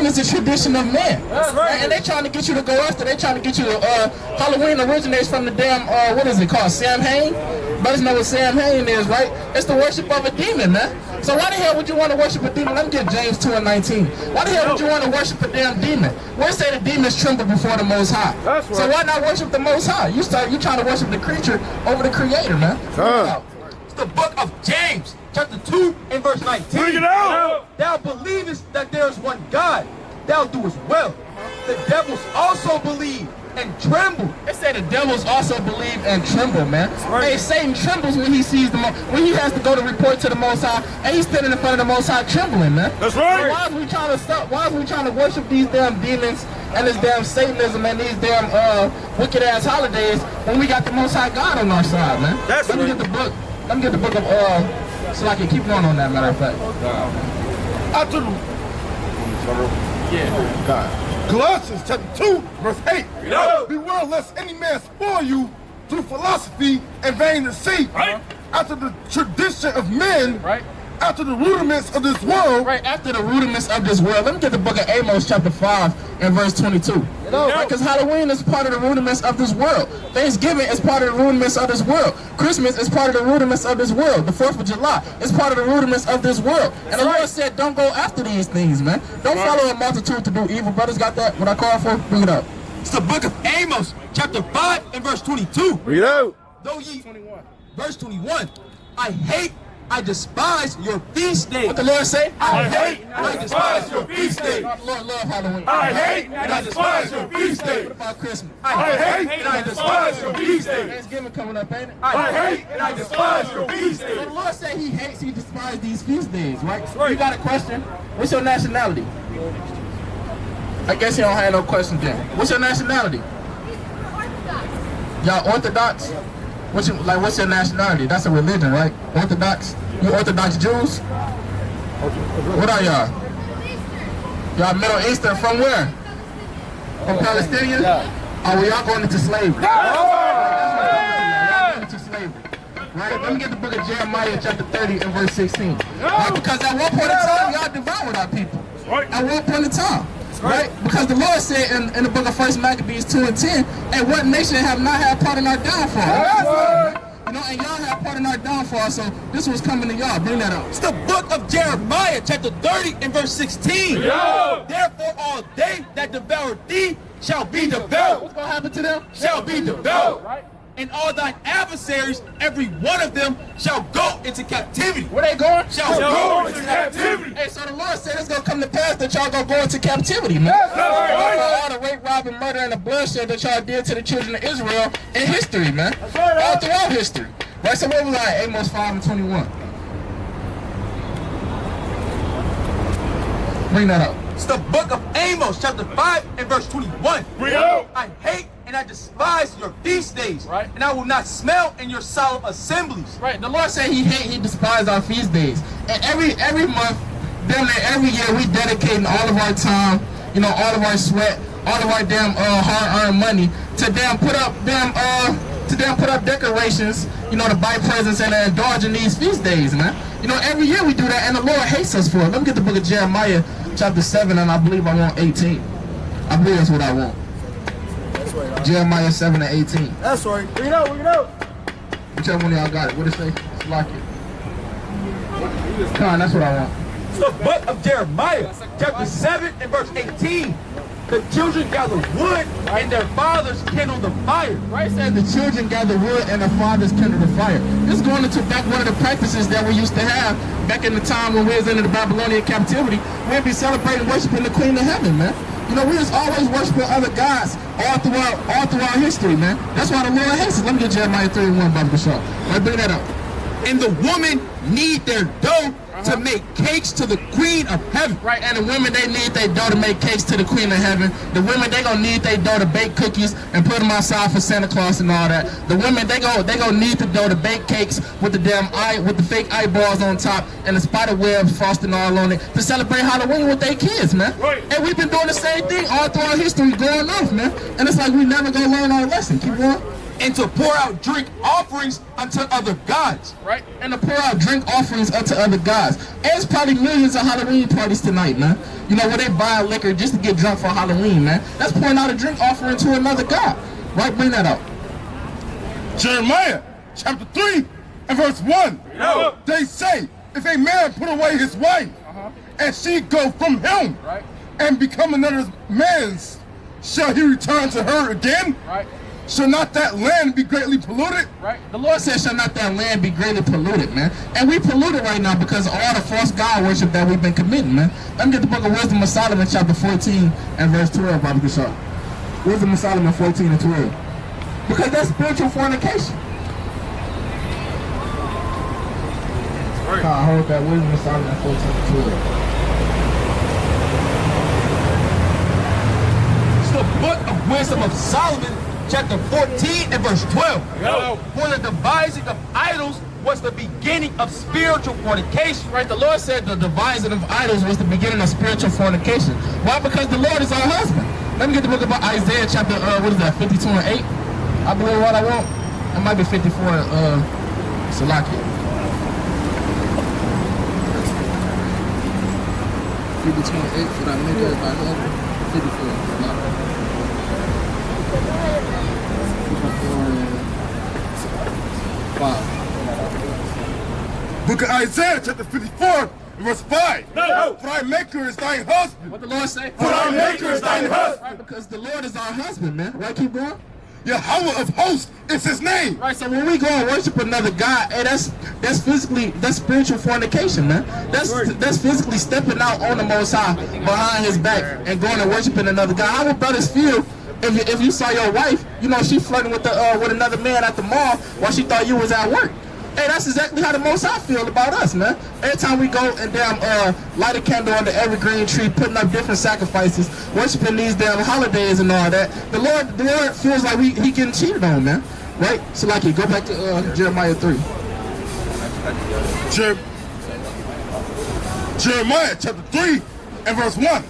Halloween is a tradition of men. Right? And they trying to get you to go after. They trying to get you to, Halloween originates from the damn, what is it called, Samhain? Brothers know what Samhain is, right? It's the worship of a demon, man. So why the hell would you want to worship a demon? Let me get James 2:19. Why the hell would you want to worship a damn demon? We say the demons tremble before the Most High. That's right. So why not worship the Most High? You trying to worship the creature over the Creator, man. It's the book of James, chapter 2 and verse 19. Bring it out. Thou believest that there is one God, thou doest well. The devils also believe and tremble. They say the devils also believe and tremble, man. Right. Hey, Satan trembles when he sees when he has to go to report to the Most High, and he's standing in front of the Most High trembling, man. That's right. So why is we trying to stop? Why is we trying to worship these damn demons and this damn Satanism and these damn wicked ass holidays when we got the Most High God on our side, man? That's Let me get the book. Let me get the book of so I can keep going on that, matter of fact. After the God. Colossians chapter 2, verse 8. Beware lest any man spoil you through philosophy and vain deceit, after the tradition of men, after the rudiments of this world. Right, after the rudiments of this world. Let me get the book of Amos chapter 5 and verse 22. Because Halloween is part of the rudiments of this world. Thanksgiving is part of the rudiments of this world. Christmas is part of the rudiments of this world. The 4th of July is part of the rudiments of this world. And the Lord said, don't go after these things, man. Don't follow a multitude to do evil. Brothers got that? What I call for? Bring it up. It's the book of Amos, chapter 5 and verse 22. Read out. Though ye, verse 21, I despise your feast days. What the Lord say? I hate and I despise your feast days. Lord love Halloween. I hate and I despise your feast days. What about Christmas? I hate and I despise your feast days. Thanksgiving coming up, ain't it? I hate and I despise your feast days. So the Lord said he hates, he despises these feast days, right? You got a question? What's your nationality? I guess you don't have no question then. What's your nationality? Y'all Orthodox? What's your nationality? That's a religion, right? Orthodox? You Orthodox Jews? What are y'all? Y'all Middle Eastern from where? From Palestinian? Oh, well, y'all going into slavery. Y'all going into slavery. Right? Let me get the book of Jeremiah chapter 30 and verse 16. Right? Because at one point in time, y'all devoured our people. At one point in time. Right? Because the Lord said in the book of 1 Maccabees 2 and 10, and what nation have not had part in our downfall? You know, and y'all have part in our downfall, so this was coming to y'all. Bring that up. It's the book of Jeremiah, chapter 30 and verse 16. Therefore all they that devour thee shall be devoured. What's going to happen to them? Shall be devoured. Right? And all thine adversaries, every one of them, shall go into captivity. Where they going? Shall go into captivity. Hey, so the Lord said it's going to come to pass that y'all going to go into captivity, man. All the rape, robbing, murder, and the bloodshed that y'all did to the children of Israel in history, man. All throughout history. Right, so what was I? Amos 5 and 21. Bring that up. It's the book of Amos, chapter 5 and verse 21. I hate and I despise your feast days, and I will not smell in your solemn assemblies. Right, the Lord said he despises our feast days. And every month, damn near every year, we dedicating all of our time, you know, all of our sweat, all of our damn hard-earned money to damn put up decorations, you know, to buy presents and to indulge in these feast days, man. You know, every year we do that, and the Lord hates us for it. Let me get the book of Jeremiah, chapter 7, and I believe I want 18. I believe that's what I want. Jeremiah 7 and 18. That's right. Bring it out, bring it out. Whichever one of y'all got it. What it say? It's like it. Come on, that's what I want. It's the book of Jeremiah, chapter 7 and verse 18. The children gather wood and their fathers kindle the fire. Right, said the children gather wood and the fathers kindle the fire. This is going into back one of the practices that we used to have back in the time when we was in the Babylonian captivity. We'd be celebrating, worshiping the Queen of Heaven, man. You know, we was always worshiping other gods all throughout history, man. That's why the Lord hates us. Let me get Jeremiah 31, Brother Bashar. Right, bring that up. And the woman need their dough to make cakes to the Queen of Heaven. Right, and the women, they need their dough to make cakes to the Queen of Heaven. The women, they gonna need their dough to bake cookies and put them outside for Santa Claus and all that. The women, they gonna need the dough to bake cakes with the damn with the fake eyeballs on top and the spider web frosting all on it to celebrate Halloween with their kids, man. Right. And we've been doing the same thing all throughout history, going off, man. And it's like we never gonna learn our lesson. Keep going. and to pour out drink offerings unto other gods. Right? And to pour out drink offerings unto other gods. And there's probably millions of Halloween parties tonight, man. You know, where they buy liquor just to get drunk for Halloween, man. That's pouring out a drink offering to another god. Right? Bring that out. Jeremiah chapter 3 and verse 1. They say, if a man put away his wife, and she go from him, and become another man's, shall he return to her again? Shall not that land be greatly polluted? The Lord says, shall not that land be greatly polluted, man. And we polluted right now because of all the false God worship that we've been committing, man. Let me get the book of Wisdom of Solomon, chapter 14 and verse 12, Bobby Gashar. Wisdom of Solomon 14 and 12. Because that's spiritual fornication. I heard that Wisdom of Solomon 14 and 12. It's the book of Wisdom of Solomon, chapter 14 and verse 12. For the devising of idols was the beginning of spiritual fornication. Right, the Lord said the devising of idols was the beginning of spiritual fornication. Why? Because the Lord is our husband. Let me get the book of Isaiah chapter, 52 and 8. I believe what I want. It might be 54, Salakia. 52 and 8, should I make it by husband? 54, Salakia. Book of Isaiah chapter 54 verse 5. For thy maker is thine husband. What the Lord say? For thy maker is thine husband. Right, because the Lord is our husband, man. Right, keep going. Yahweh of hosts is his name. Right, so when we go and worship another God, hey, that's spiritual fornication, man. That's physically stepping out on the Most High behind his back and going and worshiping another God. How would brothers feel if you saw your wife, you know, she flirting with another man at the mall while she thought you was at work? Hey, that's exactly how the Most High feel about us, man. Every time we go and light a candle under every green tree, putting up different sacrifices, worshiping these damn holidays and all that, the Lord feels like he getting cheated on, man. Right? So like, go back to Jeremiah 3. Jeremiah chapter 3 and verse 1.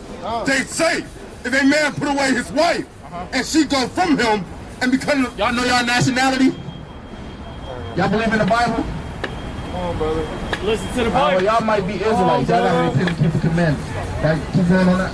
They say, if a man put away his wife, and she go from him and become... Y'all know y'all nationality? Y'all believe in the Bible? Come on, brother. Listen to the Bible. Well, y'all might be Israelites. Y'all gotta repent and keep the commandments. Right? Keep going on that.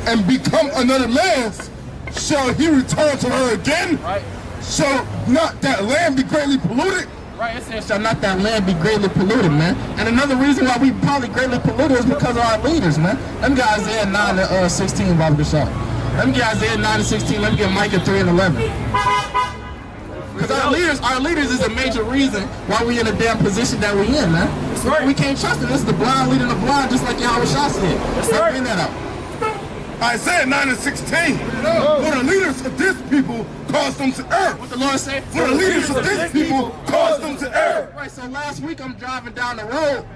And become another man's, shall he return to her again? Right. Shall not that land be greatly polluted? Right, it says, shall not that land be greatly polluted, man. And another reason why we probably greatly polluted is because of our leaders, man. Let me get Isaiah 9 and 16, Bobby Gashar. Let me get Isaiah 9 and 16. Let me get Micah 3 and 11. Because our leaders is a major reason why we in the damn position that we in, man. Right. We can't trust them. This is the blind leading the blind, just like Yahweh Shah said. Let's bring that out. Isaiah 9 and 16. For the leaders of this people caused them to err. What the Lord say? For the leaders of this people caused them to err. Right, so last week I'm driving down the road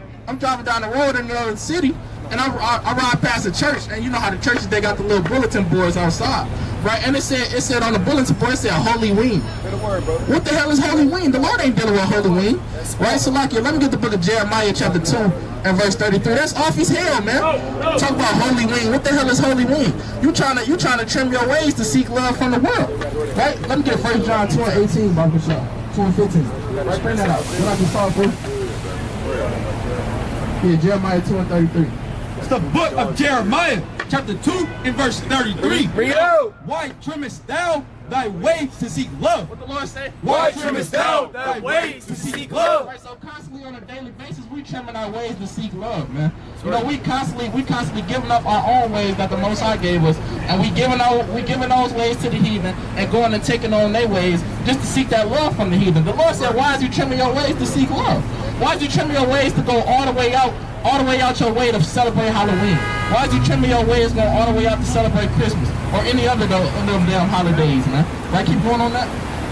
in the city, and I ride past a church, and you know how the churches, they got the little bulletin boards outside, right? And it said on the bulletin board, it said Holy Ween. What the hell is Holy Ween? The Lord ain't dealing with Holy Ween, right? So like, let me get the book of Jeremiah chapter 2 and verse 33. That's off his hell, man. Talk about Holy Ween. What the hell is Holy Ween? You trying to trim your ways to seek love from the world, right? Let me get 1 John 2 and 18, Bobby Shaw. 2 and 15. Right, bring that out. What I can solve for? Yeah, Jeremiah 2 and 33. It's the book of Jeremiah, chapter 2 and verse 33. Why trimmest thou thy ways to seek love? What the Lord say? Why trimmest thou thy ways to seek love? Right, so constantly on a daily basis, we trimming our ways to seek love, man. You know, we constantly giving up our own ways that the Most High gave us, and we giving those ways to the heathen and going and taking on their ways just to seek that love from the heathen. The Lord said, why is you trimming your ways to seek love? Why is you trimming your ways to go all the way out your way to celebrate Halloween? Why is you trimming your ways going all the way out to celebrate Christmas or any other of them damn holidays, man? Right, keep going on that.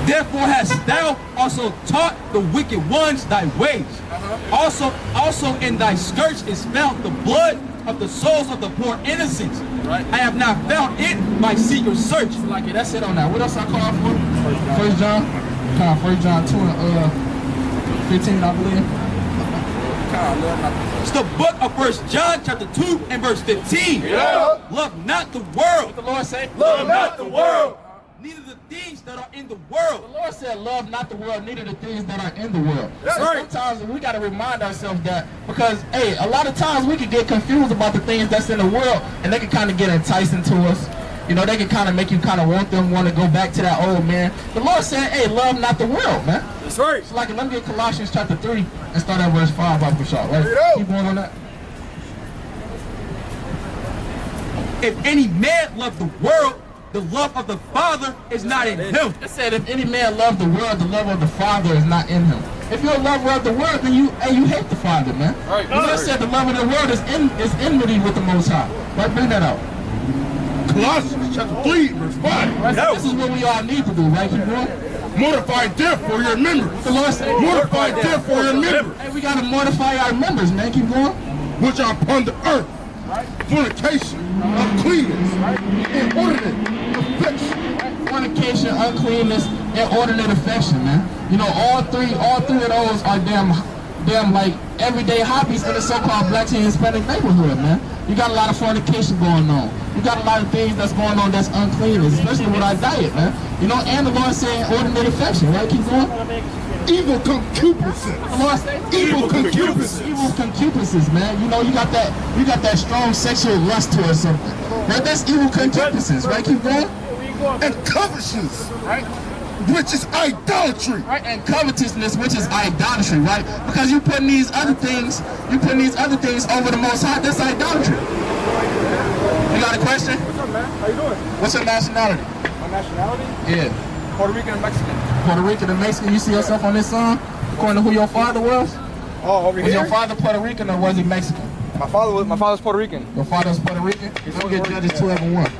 Therefore hast thou also taught the wicked ones thy ways. Also in thy skirts is found the blood of the souls of the poor innocents. Right. I have not found it by secret search. Like it, that's it on that. What else I call for? 1 John? 1 John 2 and 15, I believe. It's the book of 1 John chapter 2 and verse 15. Love not the world. What the Lord say? Love not the world. neither the things that are in the world. The Lord said, love not the world, neither the things that are in the world. That's so right. Sometimes we got to remind ourselves that, because, hey, a lot of times we can get confused about the things that's in the world, and they can kind of get enticing to us. You know, they can kind of make you kind of want to go back to that old man. The Lord said, hey, love not the world, man. That's right. So like, let me get Colossians chapter 3 and start at verse 5, Bible shot, right? Keep going on that. If any man love the world, the love of the Father is not in him. It said, if any man love the world, the love of the Father is not in him. If you're a lover of the world, then you hate the Father, man. Right. The Lord said the love of the world is enmity with the Most High. Right, bring that out. Colossians chapter 3, verse 5. Right, so this is what we all need to do, right? Keep going. Mortify therefore your members. The Lord said, Mortify therefore your members, hey, we got to mortify our members, man. Keep going. which are upon the earth. Fornication, uncleanness, inordinate affection. Fornication, uncleanness, inordinate affection, man. You know, all three of those are damn like everyday hobbies in the so-called black and Hispanic neighborhood, man. You got a lot of fornication going on. You got a lot of things that's going on that's uncleanness, especially with our diet, man. You know, and the Lord saying inordinate affection, right? Keep going. Evil concupiscence. The Lord said Evil concupiscence. evil concupiscence, man. You know, you got that strong sexual lust towards something. Right? That's evil concupiscence, right? Keep going. And covetousness, Right? which is idolatry. Right, and covetousness, which is idolatry, right? Because you putting these other things over the Most High. That's idolatry. You got a question? What's up, man? How you doing? What's your nationality? My nationality? Yeah, Puerto Rican and Mexican. Puerto Rican and Mexican. You see yourself on this song? According to who your father was? Oh, over Was here? your father Puerto Rican or was he Mexican? My father's Puerto Rican. Your father's Puerto Rican? Let me get Judges 12 and 1.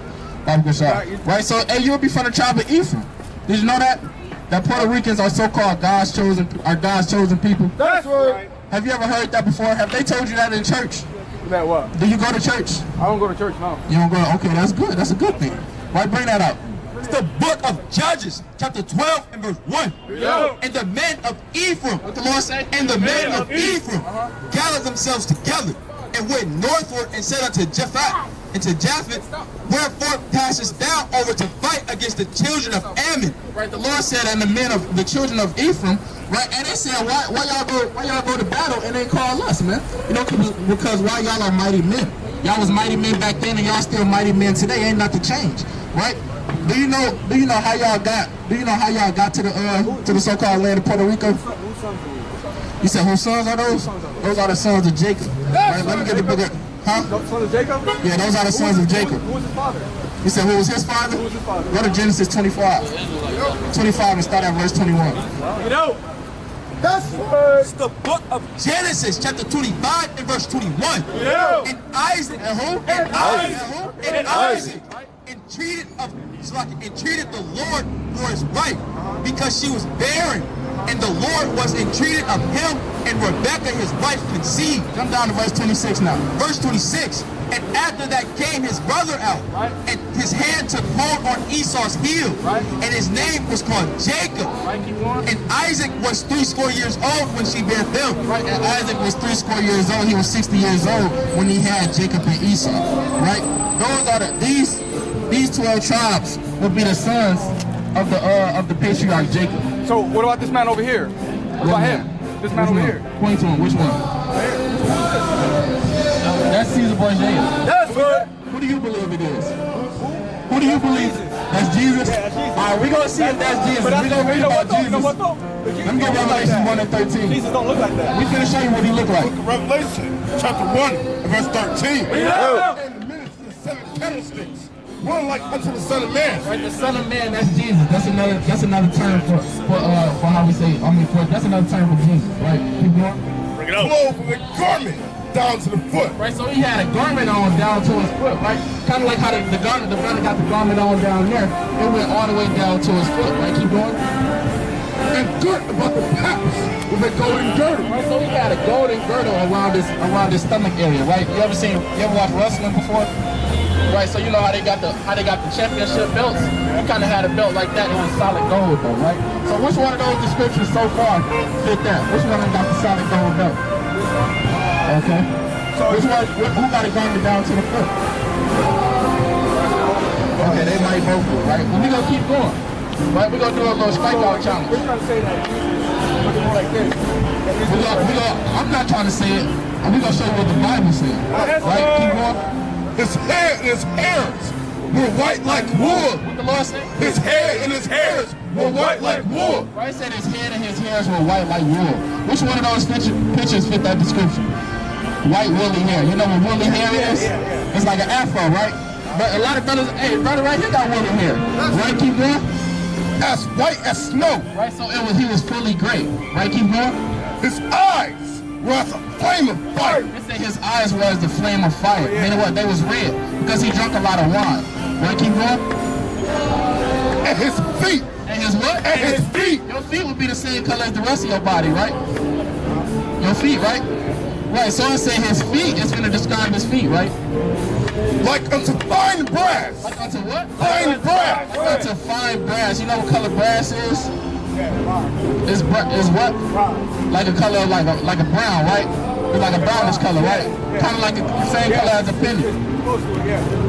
Bible good shot. Right, so hey, you'll be from the tribe of Ephraim. Did you know that? That Puerto Ricans are so-called God's chosen people. That's right. Have you ever heard that before? Have they told you that in church? That what? Do you go to church? I don't go to church, no. You don't go. Okay, that's good. That's a good thing. Right, bring that out. It's the book of Judges, chapter 12 and verse 1. Yo. And the men of Ephraim, What the Lord said? and the men of Ephraim gathered themselves together and went northward and said unto Japhet, wherefore passest thou over to fight against the children of Ammon? Right, the Lord said, and the children of Ephraim, right, and they said, why y'all go to battle and they call us, man? You know, because why y'all are mighty men. Y'all was mighty men back then and y'all still mighty men today. Ain't nothing changed, right? Do you know how y'all got to the so-called land of Puerto Rico? You said whose sons are those? Those are the sons of Jacob. Right, let me get the book of, huh? Son of Jacob? Yeah, those are the sons of Jacob. Who was his father? You said who was his father? Who was his father? Go to Genesis 25. 25 and start at verse 21. You know. That's right. It's the book of Genesis, chapter 25 and verse 21. Yeah. And Isaac, And who? and Isaac entreated the Lord for his wife, because she was barren, and the Lord was entreated of him, and Rebekah his wife conceived. Jump down to verse 26 now. Verse 26. And after that came his brother out, and his hand took hold on Esau's heel, and his name was called Jacob. And Isaac was 80 years old when she bare them. Right, and Isaac was 80 years old. He was 60 years old when he had Jacob and Esau. Right, those are these 12 tribes will be the sons of the patriarch Jacob. So what about this man over here? What about him? This man over here. Point to him. Which one? That's Caesar Borgia. That's right. Who do you believe it is? Who do you believe? That's Jesus? Yeah, that's Jesus. All right, we're going to see if that's Jesus. We're going to read about Jesus. You know what though? Let me get Revelation 1 and 13. Jesus don't look like that. We're going to show you what he looked like. Revelation chapter 1 and verse 13. Yeah. And the minutes of the 7 candlesticks, one like unto the Son of Man. Right, the Son of Man, that's Jesus. That's another term for how we say. That's another term for Jesus. Right? Keep going. Clothed with a garment down to the foot. Right, so he had a garment on down to his foot, right? Kind of like how the brother got the garment on down there. It went all the way down to his foot, right? Keep going. And girt about the paps with a golden girdle. Right, so he had a golden girdle around his stomach area, right? You ever watch wrestling before? Right, so you know how they got the championship belts? You kind of had a belt like that. It was solid gold though, right? So which one of those descriptions so far fit that? Which one of them got the solid gold belt? Okay. So who got a garment down to the foot? Okay, they might they both do, right? But we gonna keep going. Right? We're gonna do a little strikeout challenge. We're trying to say that Jesus looking more like this. I'm not trying to say it. We're gonna show you what the Bible says. Right? Keep going. His hair and his hairs were white like wool. What the Lord said? His hair and his hairs were white like wool. Right? Said his head and his hairs were white like wool. Which one of those pictures fit that description? White woolly hair. You know what woolly hair is? It's like an afro, right? But a lot of brothers, hey, brother right here got woolly hair. Right? Keep going. As white as snow. Right? So he was fully gray. Right? Keep going. His eyes were as a flame of fire. They say his eyes were as the flame of fire. Meaning what? They was red because he drank a lot of wine. Right? Keep going. And his feet. And his what? And his feet. Your feet would be the same color as the rest of your body, right? Your feet, right? Right, so I say his feet, it's going to describe his feet, right? Like unto fine brass. Like unto what? Fine brass. Like unto fine brass. You know what color brass is? It's what? Like a color, like a brown, right? It's like a brownish color, right? Kind of like the same color as a penny.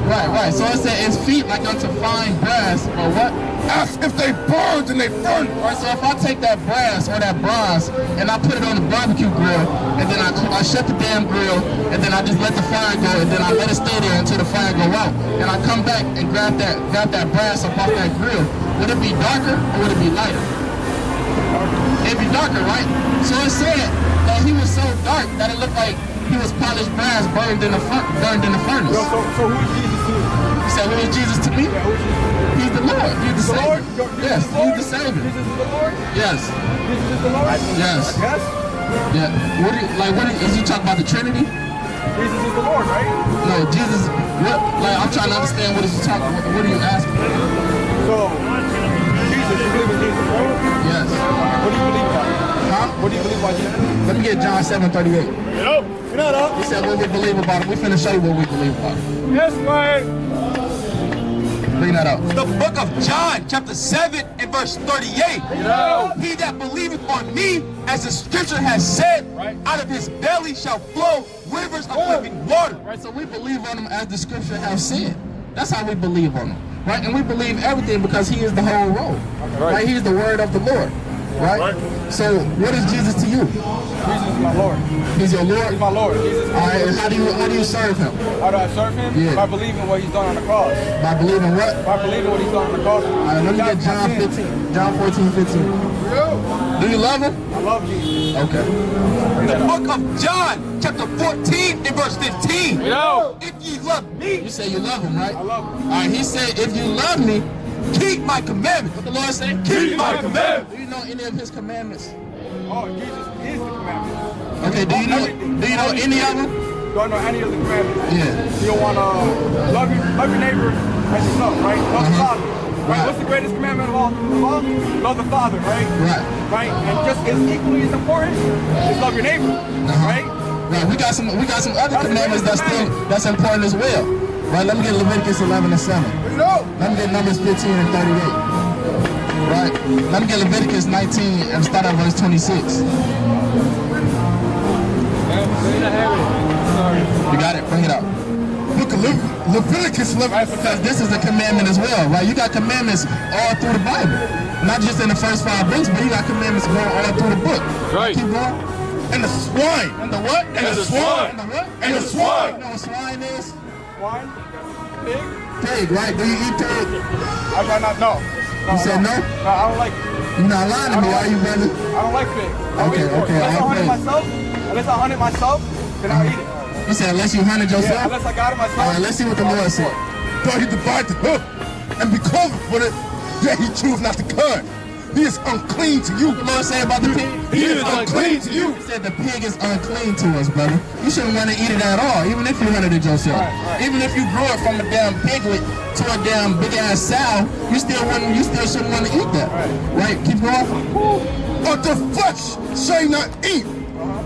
Right. So it said his feet like unto fine brass, or what? As if they burned and they burned. Right, so if I take that brass or that bronze and I put it on the barbecue grill, and then I shut the damn grill, and then I just let the fire go, and then I let it stay there until the fire go out, and I come back and grab that brass up off that grill, would it be darker or would it be lighter? It'd be darker, right? So it said that he was so dark that it looked like he was polished brass burned in the furnace. So who is Jesus to you? You said, who is Jesus to me? Yeah, who is Jesus? He's the Lord. He's the Savior. Yes, he's the Savior. Jesus is the Lord? Yes. Jesus is the Lord? Yes. Yes? Yeah. Is you talking about the Trinity? Jesus is the Lord, right? No, Jesus. What? Like, I'm trying to understand what is you talking about. What are you asking? So, Jesus, you believe in Jesus, right? Yes. What do you believe about? Huh? What do you believe about Jesus? Let me get John 7:38. You're not up. He said what we believe about it. We finna show you what we believe about it. Yes, man. Bring that up. The book of John, chapter 7 and verse 38. He that believeth on me, as the scripture has said, out of his belly shall flow rivers of living water. Right, so we believe on him as the scripture has said. That's how we believe on him. Right, and we believe everything because he is the whole road. Right, he is the word of the Lord. Right? So what is Jesus to you? Jesus is my Lord. He's your Lord? He's my Lord. Jesus is my All right, Lord. and how do you serve him? How do I serve him? Yeah. By believing what he's done on the cross. By believing what? By believing what he's done on the cross. All right, let me get John 15. John 14:15. Do you love him? I love Jesus. Okay. The book of John, chapter 14 and verse 15. If ye love me, You say you love him, right? I love him. All right, he said, if you love me, keep my commandments. what the Lord say? Keep my commandments. Do you know any of his commandments? Oh, Jesus is the commandment. Okay, do you know any of them? Don't know any of the commandments. Yeah. You don't want to love your neighbor as yourself, right? Love the Father. Right. What's the greatest commandment of all? Love the Father, right? Right. Right. And just as equally as important is love your neighbor, right? Right. We got some other commandments that's important as well. Right. Let me get Leviticus 11 and 7. Let me get Numbers 15 and 38. Right. Let me get Leviticus 19 and start at verse 26. You got it. Bring it up. Book of Leviticus 11. Because this is a commandment as well, right? You got commandments all through the Bible. Not just in the first 5 books, but you got commandments going all through the book. Right. Keep going. And the swine. And the what? And the swine. And the what? And the swine. You know what swine is? Swine? Pig? Pig, right? Do you eat pig? I try not. No. You said no? No, I don't like it. You're not lying to me, are you, brother? I don't like pig. Okay, Unless I hunt it myself, then I'll eat it. You said unless you hunted yourself? Yeah, unless I got it myself. All right, let's see what the Lord said. Though he divide the hoof and be covered for it, yet he choose not to cut. He is unclean to you. What the Lord say about the pig? He is unclean to you. He said the pig is unclean to us, brother. You shouldn't want to eat it at all, even if you hunted it yourself. Right. Even if you grew it from a damn piglet to a damn big ass sow, you still shouldn't want to eat that. Right? Keep going. Of the flesh shall ye not eat,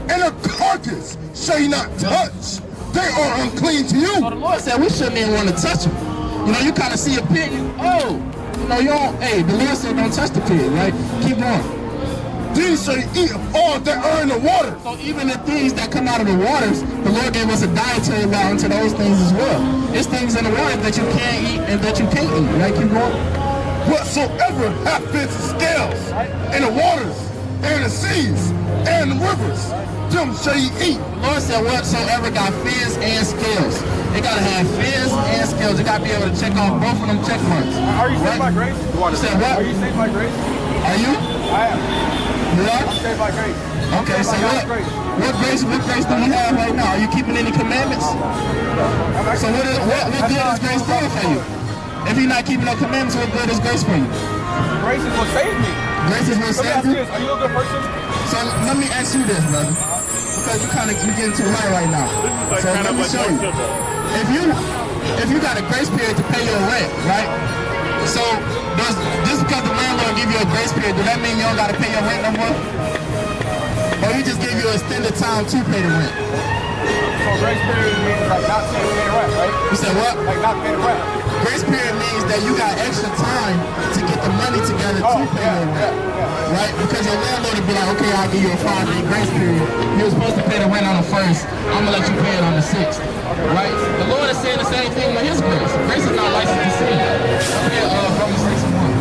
and a carcass shall ye not touch. They are unclean to you. So the Lord said we shouldn't even want to touch them. You know, you kind of see a pig, you know, you don't, hey, the Lord said don't touch the pig, right? Keep going. these shall ye eat of all that are in the waters. So even the things that come out of the waters, the Lord gave us a dietary law unto those things as well. There's things in the waters that you can't eat and that you can't eat. Right? Keep going. Whatsoever hath fins and scales in the waters and the seas and the rivers, them shall ye eat. The Lord said whatsoever got fins and scales. It gotta have fins and scales. You gotta be able to check off both of them check marks. Are you saved by grace? You said what? Are you saved by grace? Are you? I am. You are? I'm saved by grace. Okay, so what grace do you have right now? Are you keeping any commandments? So what good is grace doing for you? If you're not keeping no commandments, what good is grace for you? Grace is what saved me. Grace is what saved you? Are you a good person? So let me ask you this, brother. Because you're getting too high right now. So let me show you. If you got a grace period to pay your rent, right? So just because the landlord give you a grace period, does that mean you don't got to pay your rent no more? Or he just gave you extended time to pay the rent? So grace period means like not paying the rent, right? You said what? Like not paying the rent. Grace period means that you got extra time to get the money together to pay your rent. Right? Because your landlord would be like, okay, I'll give you a 5-day grace period. You were supposed to pay the rent on the 1st. I'm going to let you pay it on the 6th. Right? The Lord is saying the same thing with his grace. Grace is not licensed to sin. Romans 6:1.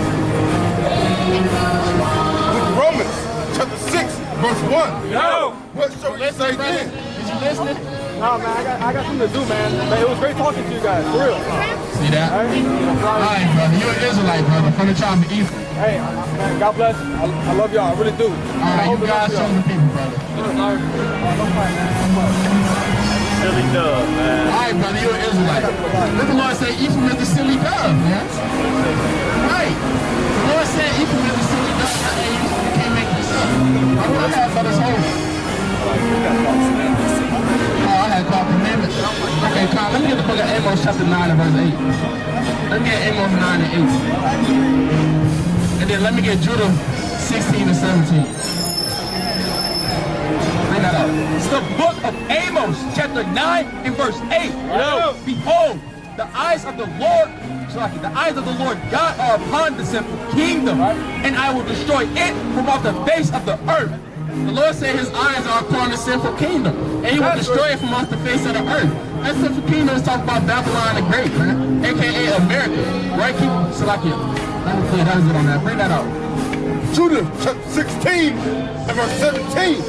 With Romans chapter 6, verse 1. No. What shall we say then? Did you listen? No, man, I got something to do, man. But it was great talking to you guys, for real. See that? All right, brother. You're an Israelite, brother, from the tribe of Ephraim. Hey, man, God bless. I love y'all. I really do. All right, you guys show the people, brother. Silly dove, man. All right, brother, you're an Israelite. Let the Lord say Ephraim is the silly dove, man. Right. The Lord said Ephraim is the silly dove. Hey, you can't make this up. I don't have brothers home. Oh, I had called commandments. Okay, Carl, let me get the book of Amos chapter 9 and verse 8. Let me get Amos 9 and 8. And then let me get Judah 16 and 17. Bring that up. It's the book of Amos, chapter 9 and verse 8. Yo. Behold, the eyes of the Lord God are upon the sinful kingdom, and I will destroy it from off the face of the earth. The Lord said his eyes are upon the sinful kingdom, and he will destroy it from off the face of the earth. That sinful kingdom is talking about Babylon the Great, man, a.k.a. America. Right? Keep Salakia. That was it on that. Bring that out. Judah chapter 16 and verse 17.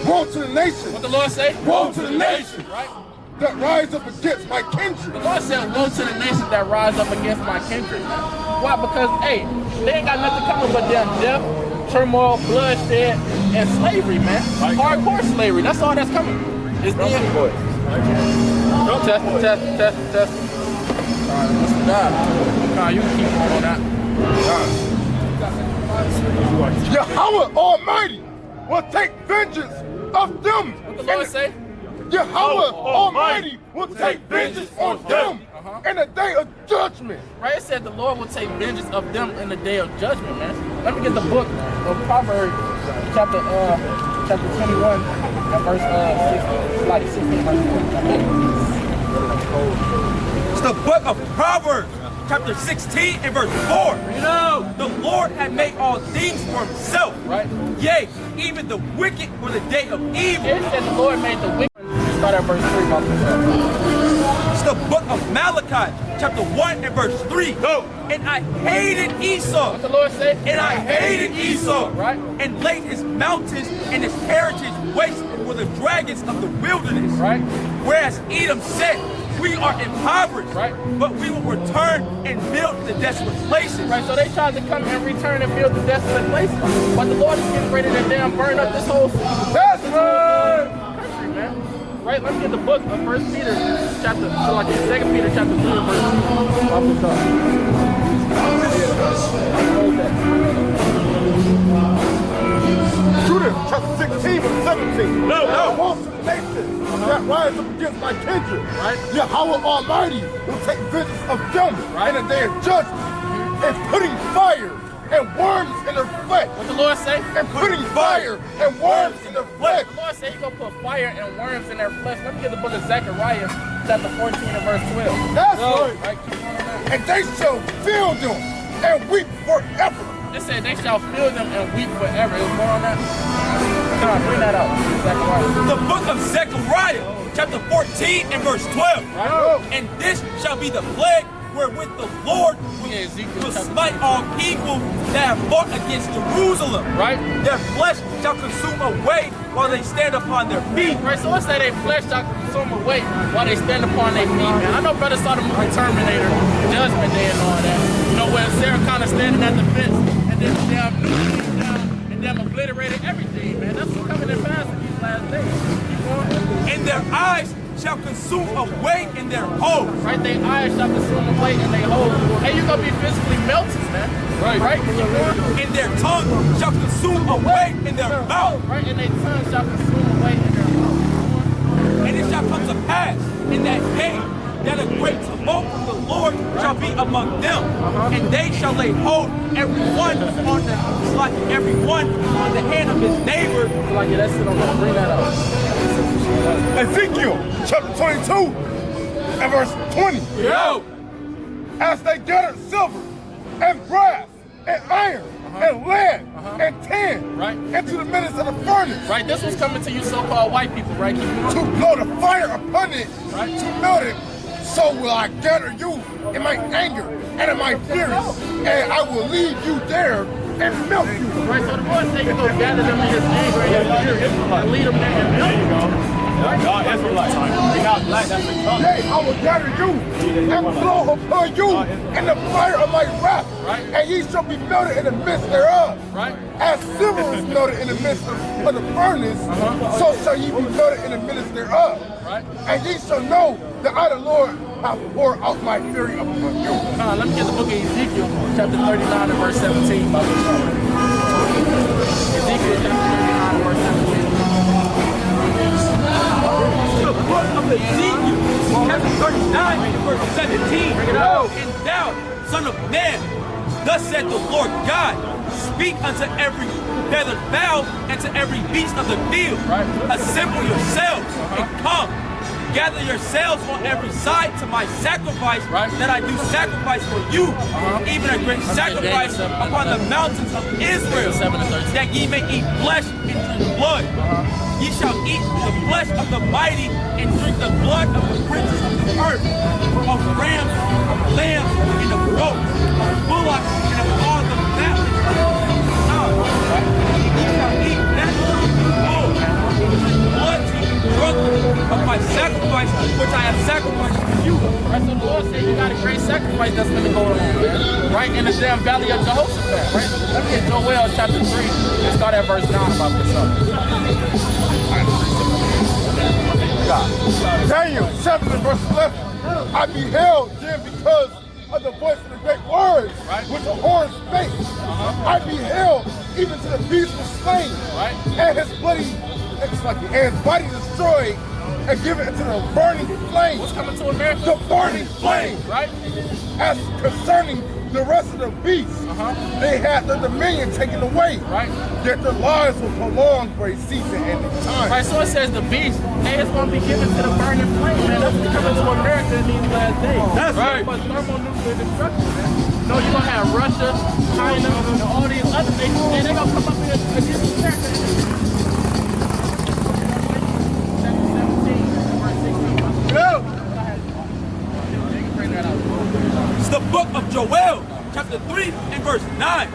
Woe to the nation. What the Lord say? Woe to the nation. Right? That rise up against my kindred. The Lord said, woe to the nation that rise up against my kindred. Why? Because, hey, they ain't got nothing coming but damn death, turmoil, bloodshed, and slavery, man. Hardcore slavery. That's all that's coming. It's the end. Test. Alright, what's the God? Nah, you can keep on that. Yahweh Almighty will take vengeance of them. What the Lord say? Yahweh Almighty will take vengeance on them in the day of judgment. Right, it said the Lord will take vengeance of them in the day of judgment, man. Let me get the book of Proverbs, chapter 21, and verse 16, verse 4. It's the book of Proverbs, chapter 16 and verse 4. The Lord had made all things for himself. Right. Yea, even the wicked for the day of evil. It said the Lord made the wicked. Start at verse 3 about this. It's the book of Malachi, chapter 1 and verse 3. And I hated Esau. What the Lord said? And I hated Esau. Right. And laid his mountains and his heritage waste for the dragons of the wilderness. Right. Whereas Edom said, we are impoverished, right? But we will return and build the desolate places. Right, so they tried to come and return and build the desolate places. But the Lord is getting ready to damn burn up this whole country, man. Right, let's get the book of 1 Peter chapter, 2 Peter chapter 3 verse off the top. Judah chapter 16 verse 17. No. Woe to the nation that rise up against my kindred. Right. Yahweh Almighty will take vengeance of them in the day of judgment, and putting fire and worms in their flesh. What the Lord say? And putting fire and worms in their flesh. The Lord said He's gonna put fire and worms in their flesh. Let me get the book of Zechariah, chapter 14 and verse 12. That's right. And they shall fill them and weep forever It said they shall fill them and weep forever. It was more on that. Come on, bring that out. The book of Zechariah, chapter 14 and verse 12. Right. And this shall be the plague wherewith the Lord will smite all people that have fought against Jerusalem. Right. Their flesh shall consume away while they stand upon their feet. Right, so let's say their flesh shall consume away while they stand upon their feet, man. I know brothers saw the movie Terminator, Judgment Day and all that. You know, where Sarah Connor standing at the fence and then the damn nuke came down and them obliterated everything, man. That's what's coming in fast in these last days. Keep going. And their eyes shall consume away in their holes. Right, their eyes shall consume away in their holes. Hey, you're gonna be physically melted, man. Right? And their tongue shall consume away in their mouth. Right, and their tongue shall consume away in their mouth. And it shall come to pass in that day that a great tumult from the Lord shall be among them, and they shall lay hold everyone on the hand of his neighbor. Like, yeah, that's it on that. Bring that up. Ezekiel chapter 22 and verse 20. Yo! As they gathered silver and brass and iron and lead and tin into the midst of the furnace. Right, this was coming to you so-called white people, right? Keep to blow the fire upon it, to melt it, so will I gather you in my anger and in my fury, and I will leave you there and melt you. Right, so the Lord said you're going to gather them in his anger and his fury and lead them there and melt you. Y'all Israelites. You're not black, that's the color. Yea, I will gather you and blow upon you in the fire of my wrath, and ye shall be melted in the midst thereof. Right. As silver is melted in the midst of the furnace, so shall ye be melted in the midst thereof. Right. And ye shall know that I, the Lord, have poured out my fury upon you. Let me get the book of Ezekiel, chapter 39 and verse 17. Ezekiel chapter 39 and verse 17. The book of Ezekiel, chapter 39 and verse 17. And thou, son of man, thus said the Lord God, speak unto every feathered fowl and to every beast of the field. Assemble yourselves and come. Gather yourselves on every side to my sacrifice that I do sacrifice for you, even a great sacrifice upon the mountains of Israel, that ye may eat flesh and drink blood. Ye shall eat the flesh of the mighty and drink the blood of the princes of the earth, of rams, of lambs, and of goats, of bullocks, and of all the fatlings of the Ye shall eat that bull, blood to be drunk of my sacrifice, which I have sacrificed for you. Right, so the Lord said you got a great sacrifice that's going to go on, man. Right, in the damn valley of Jehoshaphat, right? Let me get Joel chapter 3 and start at verse 9 about this up. Daniel chapter verse 11. I beheld then because of the voice of the great words which the horn spake. I beheld even to the beast was slain, and his body destroyed and given into the burning flame. What's coming to America? The burning flame. Right. As concerning the rest of the beasts, they had the dominion taken away. Right. Yet their lives were prolonged for a season and a time. Right, so it says the beast, hey, it's going to be given to the burning flame, man. That's what's coming to America in these last days. That's right. But thermonuclear destruction, man. No, you're going to have Russia, China, and all these other nations, and they're going to come up here against America. It's the book of Joel, chapter 3 and verse 9.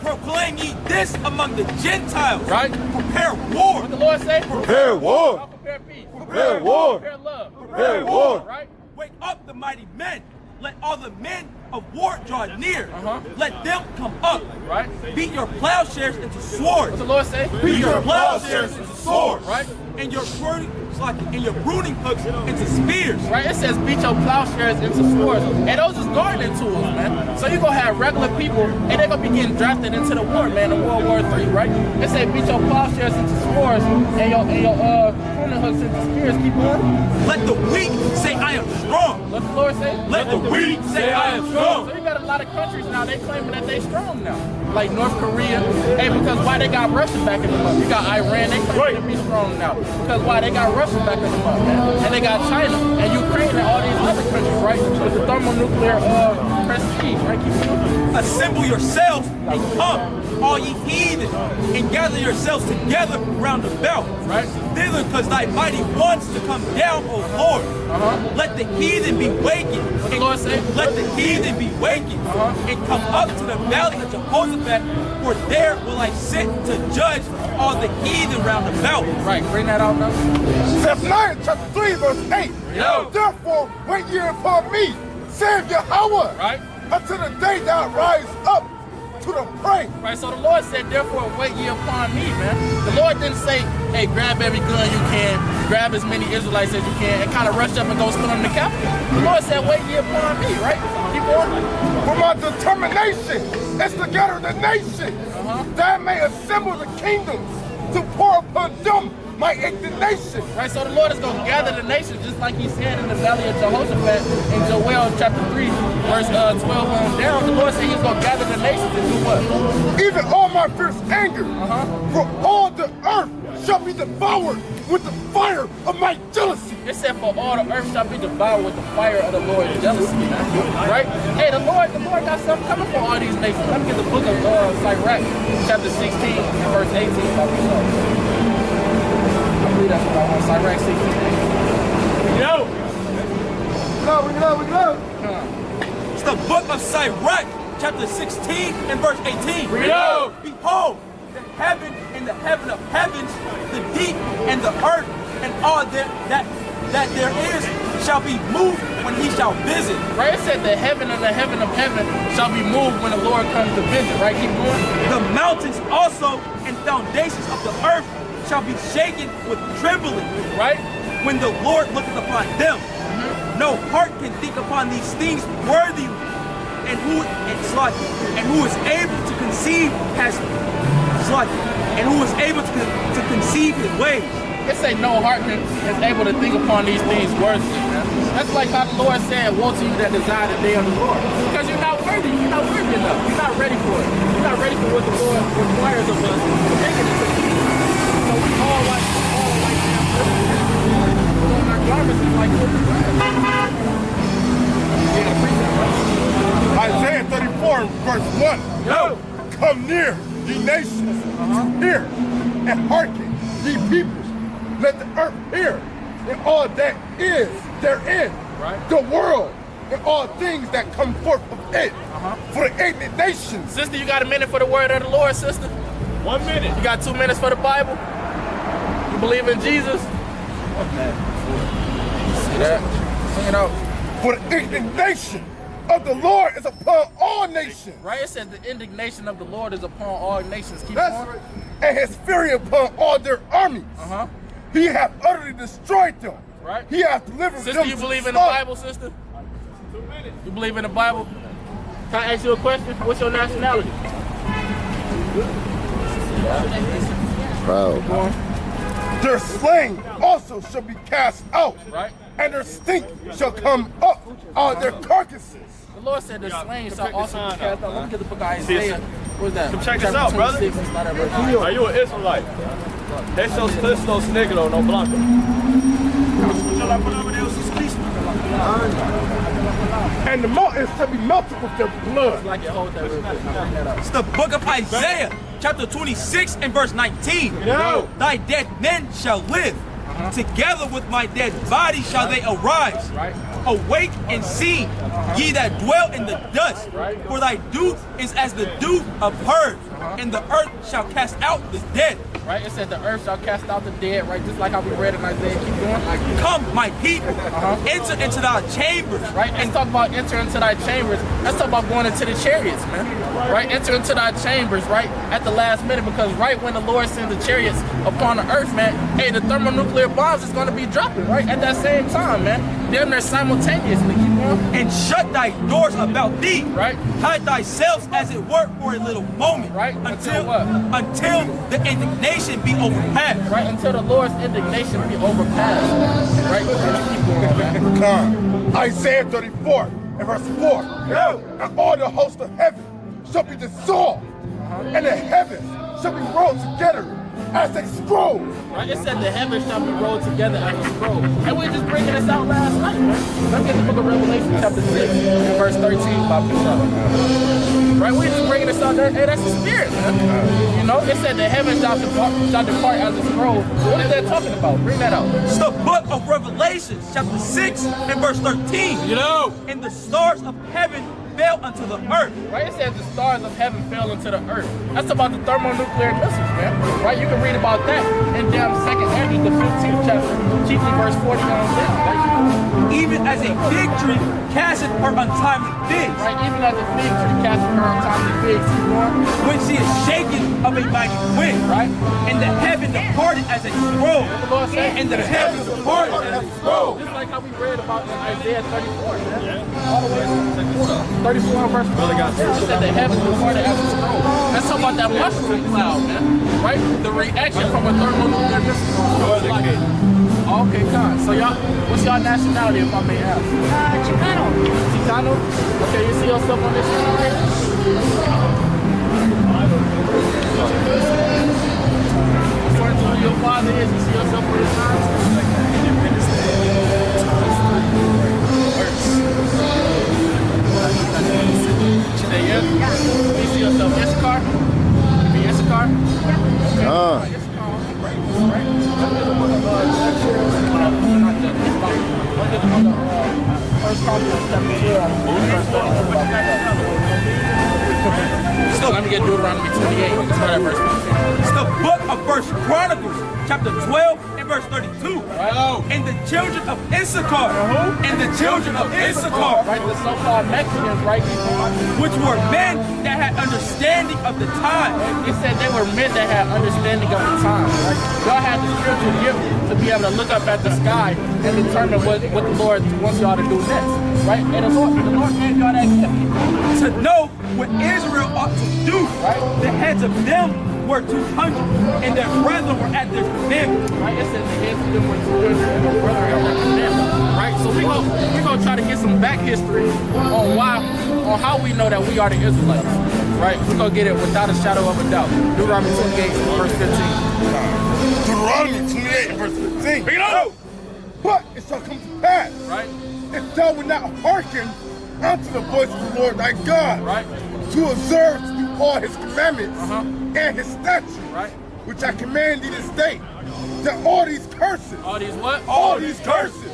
Proclaim ye this among the Gentiles. Prepare war. What the Lord say? Prepare war. Prepare peace. Prepare war. Prepare love. Prepare war. Right? Wake up the mighty men. Let all the men of war draw near. Let them come up. Right? Beat your plowshares into swords. What the Lord say? Beat your plowshares into swords. Right? And your pruning hooks into spears. Right? It says beat your plowshares into swords. And those is gardening tools, man. So you're going to have regular people, and they're going to be getting drafted into the war, man, in World War III, right? It says beat your plowshares into swords and your pruning hooks into spears. Keep going. Let the weak say I am strong. What the Lord say? Let the weak say I am strong. So you got a lot of countries now, they claiming that they strong now. Like North Korea. Hey, because why they got Russia back in the month? You got Iran, they claim to be strong now. Because why they got Russia back in the month, man? And they got China and Ukraine and all these other countries, right? With the thermonuclear prestige, right? Keep going. assemble yourselves and come, all ye heathen, and gather yourselves together round about. Right? Thither, because thy mighty wants to come down, O Lord. Let the heathen be wakened. And let the heathen be wakened and come up to the valley of Jehoshaphat, for there will I sit to judge all the heathen round about. Right, bring that out now. Zephaniah chapter 3, verse 8. Yo. Therefore, wait ye upon me, saith Yahweh, Right. until the day thou rise up to the prey. Right, so the Lord said, therefore wait ye upon me, man. The Lord didn't say, hey, grab every gun you can, grab as many Israelites as you can, and kind of rush up and go storm the capital. The Lord said, wait ye upon me, right? Keep going. For my determination is to gather the nation, that I may assemble the kingdoms, to pour upon them my indignation. Right, so the Lord is going to gather the nations, just like he said in the valley of Jehoshaphat in Joel chapter 3, verse 12 on down. The Lord said he's going to gather the nations and do what? Even all my fierce anger, for all the earth shall be devoured with the fire of my jealousy. It said, for all the earth shall be devoured with the fire of the Lord's jealousy. Right? Hey, the Lord got something coming for all these nations. Let me get the book of Sirach, chapter 16, and verse 18. I believe that's what I want. Sirach 16. We go. It's the book of Sirach, chapter 16 and verse 18. Behold, the heaven and the heaven of heavens, the deep and the earth, and all that there is shall be moved when he shall visit. Right? It said the heaven and the heaven of heaven shall be moved when the Lord comes to visit. Right? Keep going. The mountains also and foundations of the earth shall be shaken with trembling. Right? When the Lord looketh upon them. No heart can think upon these things worthily. And who is able to conceive to conceive his ways. It say no heart is able to think upon these things worthily. That's like how the Lord said, woe to you that desire the day of the Lord. Because you're not worthy. You're not worthy enough. You're not ready for it. You're not ready for what the Lord requires of us. So we all like our garments is like Isaiah 34, verse 1. Come near, ye nations, hear, and hearken, ye peoples. Let the earth hear, and all that is therein, the world, and all things that come forth of it, for the 8 nations. Sister, you got a minute for the word of the Lord, sister? 1 minute. You got 2 minutes for the Bible? You believe in Jesus? See that? Sing it out. For the indignation of the Lord is upon all nations. Right? It says the indignation of the Lord is upon all nations. Keep That's going. right. And his fury upon all their armies. He hath utterly destroyed them. Right? He hath delivered them. Sister, you believe in the Bible, sister? 2 minutes. You believe in the Bible? Can I ask you a question? What's your nationality? Proud. Their slain also shall be cast out. Right? And their stink shall come up out of their carcasses. The Lord said the slain shall also be cast out. Let me get the book of Isaiah. What's that? Come check this out, brother. Are you an Israelite? Esos Christos Negro, no Blanco. And the mountains shall be melted with their blood. It's the book of Isaiah, chapter 26 and verse 19. Thy dead men shall live. Together with my dead body shall they arise. Awake and see, ye that dwell in the dust. For thy dew is as the dew of herds, and the earth shall cast out the dead. Right? It said the earth shall cast out the dead, right? Just like how we read in Isaiah. Keep going. Come, my people, enter into thy chambers. Right? And talk about enter into thy chambers. Let's talk about going into the chariots, man. Right? Enter into thy chambers, right? At the last minute, because right when the Lord sends the chariots upon the earth, man, hey, the thermonuclear bombs is going to be dropping, right? At that same time, man. Them there simultaneously. Keep going. And shut thy doors about thee. Right? Hide thyself as it were for a little moment. Right? Until what? Until the indignation be overpassed. Right? Until the Lord's indignation be overpassed. Right? Keep going, man. Isaiah 34 and verse 4. And all the hosts of heaven shall be dissolved, and the heavens shall be rolled together as a scroll. Right? It said the heavens shall be rolled together as a scroll. And we were just bringing this out last night, man. Let's get the book of Revelation chapter 6 and verse 13 by Bishop. Right? We were just bringing this out there. Hey, that's the spirit, man. You know, it said the heavens shall depart as a scroll. What is that talking about? Bring that out. It's the book of Revelation, chapter 6 and verse 13. You know. And the stars of heaven fell unto the earth. Right? It says the stars of heaven fell into the earth. That's about the thermonuclear missiles, man. Right? You can read about that in damn 2nd Ezra, the 15th chapter, chiefly verse 40 on down. Right? Even as a fig tree casteth her untimely figs. Right? Even as a fig tree casteth her untimely figs, when she is shaken of a mighty wind. Right? And the heaven departed as a scroll. The Lord said, and the heaven departed as a scroll. Just like how we read about in Isaiah 34, man. All the way to 34 verse 4. It said the heavens departed as a scroll. Let's talk about that mushroom cloud, man. Right? The reaction from a thermonuclear missile. Okay, con. So y'all, what's y'all nationality, if I may ask? Chicano. Chicano? Okay, you see yourself on this side? According to who your father is, you see yourself on this side? Yeah. You see yourself Issachar? You be Issachar? Yeah. Okay. So let me get Deuteronomy 28. It's the book of First Chronicles, chapter 12 and verse 32. Wow. And the children of Issachar, and the children of Issachar, right, the so-called Mexicans, right, which were men that had understanding of the time. It said they were men that had understanding of the time. Right? Y'all had the spiritual gift to be able to look up at the sky and determine what the Lord wants y'all to do next. Right? And the Lord gave y'all that gift. To know what Israel ought to do. Right? The heads of them were 200, and their brethren were at their commandment. Right? It says the heads of them were 200, and their brethren were at their commandment. Right? So we're gonna try to get some back history on how we know that we are the Israelites. Right? We're gonna get it without a shadow of a doubt. Deuteronomy 28, verse 15. Deuteronomy 28, verse 15. Bring it up! But it shall come to pass, right, if thou wilt not hearken unto the voice of the Lord thy God, right, to observe to do all his commandments and his statutes, right, which I command thee this day, that all these curses, all these what? All these curses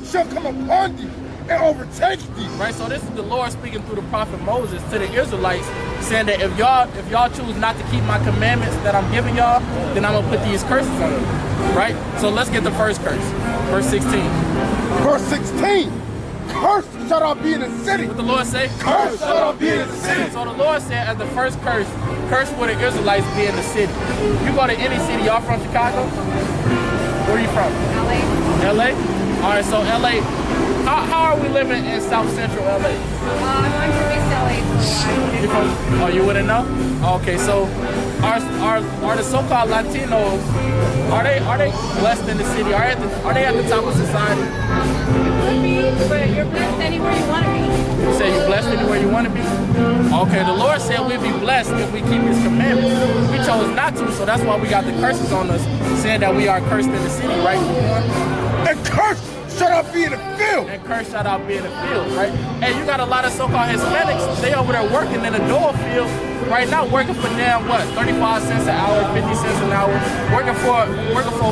shall come upon thee and overtake thee. Right, so this is the Lord speaking through the prophet Moses to the Israelites, saying that if y'all choose not to keep my commandments that I'm giving y'all, then I'm gonna put these curses on you. Right? So let's get the first curse. Verse 16. Verse 16. Cursed shall thou be in the city. What the Lord say? Cursed shall thou be in the city. So the Lord said as the first curse, cursed will the Israelites be in the city. You go to any city, y'all from Chicago? Where are you from? LA. LA? Alright, so LA. How are we living in South Central LA? I went to East LA for a while. Oh, you wouldn't know? Okay, so are the so-called Latinos, are they blessed in the city? Are they at the top of society? Could be, but you're blessed anywhere you want to be. You say you're blessed anywhere you want to be? Okay, the Lord said we'd be blessed if we keep his commandments. We chose not to, so that's why we got the curses on us, saying that we are cursed in the city, right? And cursed shall thou be in the field. And cursed shall thou be in the field, right? And you got a lot of so-called Hispanics, they over there working in the door field right now, working for damn what, 35 cents an hour, 50 cents an hour, working for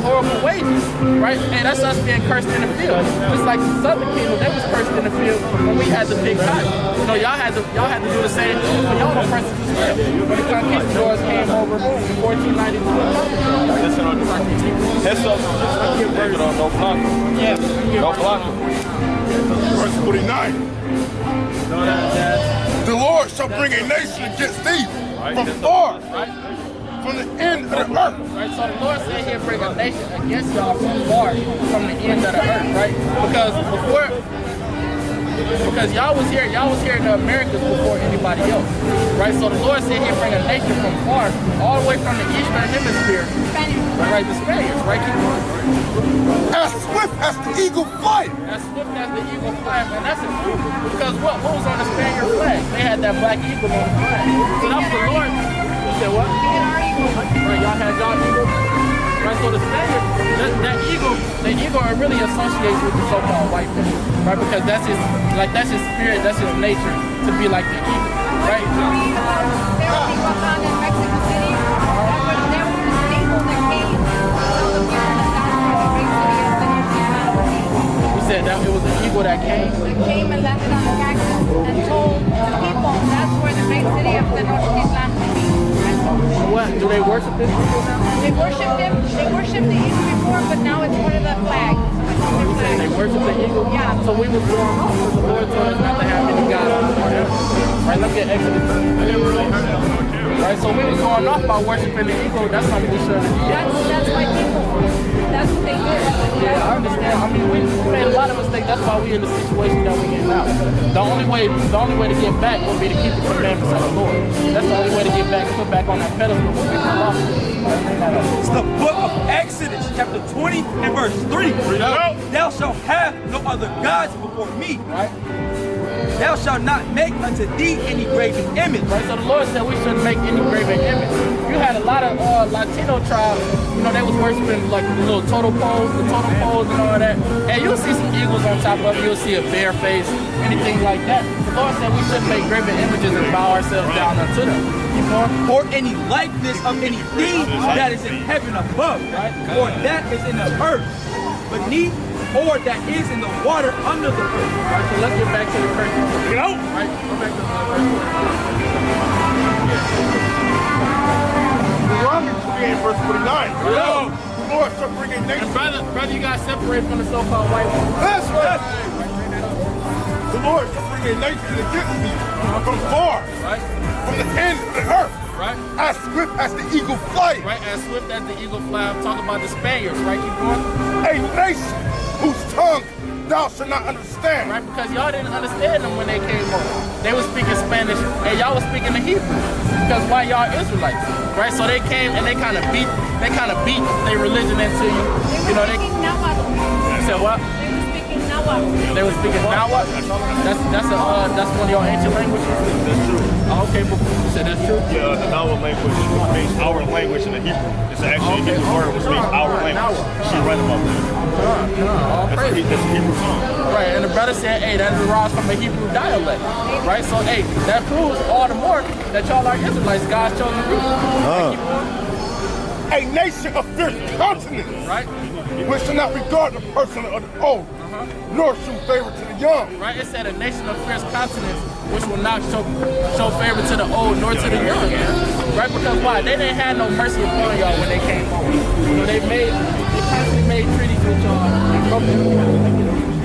horrible wages, right? And that's us being cursed in the field. Just like the Southern Kingdom, they was cursed in the field when we had the big cotton. You know, y'all had to do the same thing for y'all oppressors as well. When the conquistadors came over in 1492. Listen on this. Heads up. No block. Yeah. No block. Verse 49. The Lord shall bring a nation against thee from far, from the end of the earth. Right, so the Lord said he'll bring a nation against y'all from far, from the end of the earth, right? Because y'all was here in the Americas before anybody else, right? So the Lord said he'll bring a nation from far, all the way from the Eastern Hemisphere, right? The Spaniards, right? Keep going. As swift as the eagle flight. As swift as the eagle flag, man. That's a because what was on the Spaniard flag? They had that black eagle on the flag. So that was the Lord. You said what? eagle. Right, y'all had y'all eagle. Right, so the Spaniard, that eagle really associates with the so-called white man, right? Because that's his spirit, that's his nature to be like the eagle, right? There was Tijuana in Mexico City. There was this eagle that came from the great city of Tenochtitlan. You said that it was an eagle that came? That came and landed on the cactus and told the people that's where the great city of Tenochtitlan would be. What? Do they worship this eagle now? They worshipped him. They worshipped the eagle before, but now it's part of the flag. They worship the eagle? Yeah. So we was going off because the Lord told us not to have any gods before him. Right, let's get Exodus. Right, so we was going off by worshiping the eagle. That's something we shouldn't do. That's my people. That's what they did. Yeah, I understand. I mean, we made a lot of mistakes. That's why we in the situation that we in now. The only way to get back would be to keep the commandments of the Lord. That's the only way to get back, put back on that pedestal when we come off. It's the book of Exodus, chapter 20 and verse 3. Thou shalt have no other gods before me. Right? Thou shalt not make unto thee any graven image. Right, so the Lord said we shouldn't make any graven image. You had a lot of Latino tribes, you know, they was worshiping like the little totem poles and all that. And you'll see some eagles on top of it, you'll see a bear face, anything like that. The Lord said we shouldn't make graven images and bow ourselves down unto them. Or any likeness of anything that is in heaven above, right? Or that is in the earth beneath, or that is in the water under the earth. Right, so let's get back to the curse. Get out! Right, go back to the curse. Deuteronomy 28 verse 49. The Lord shall bring a nation. Brother, you got separated from the so-called white one. That's right. The Lord shall bring a nation against me from far, Right, from the end of the earth, right, as swift as the eagle flight. right, as swift as the eagle fly. I'm talking about the Spaniards, right? Keep going. A nation whose tongue thou shalt not understand. Right, because y'all didn't understand them when they came over. They were speaking Spanish and y'all was speaking the Hebrew. Because why y'all Israelites? Right, so they came and they kind of beat their religion into you. You know, they said what? They were speaking Nahuatl. That's one of your ancient languages. That's true. Oh, okay, but you said that's true. Yeah, the Nahuatl language means our language in the Hebrew. It's actually a Hebrew word which means our language. She right about that. That's a Hebrew tongue. Right, and the brother said, hey, that derives from a Hebrew dialect. Right, so hey, that proves all the more that y'all are Israelites, God's chosen people. A nation of fierce countenance, Right? which shall not regard the person of the old, nor show favor to the young. Right, it said a nation of fierce countenance which will not show favor to the old nor to the young. Right, because why? They didn't have no mercy upon y'all when they came over. You know, they constantly made treaties with y'all and broke them.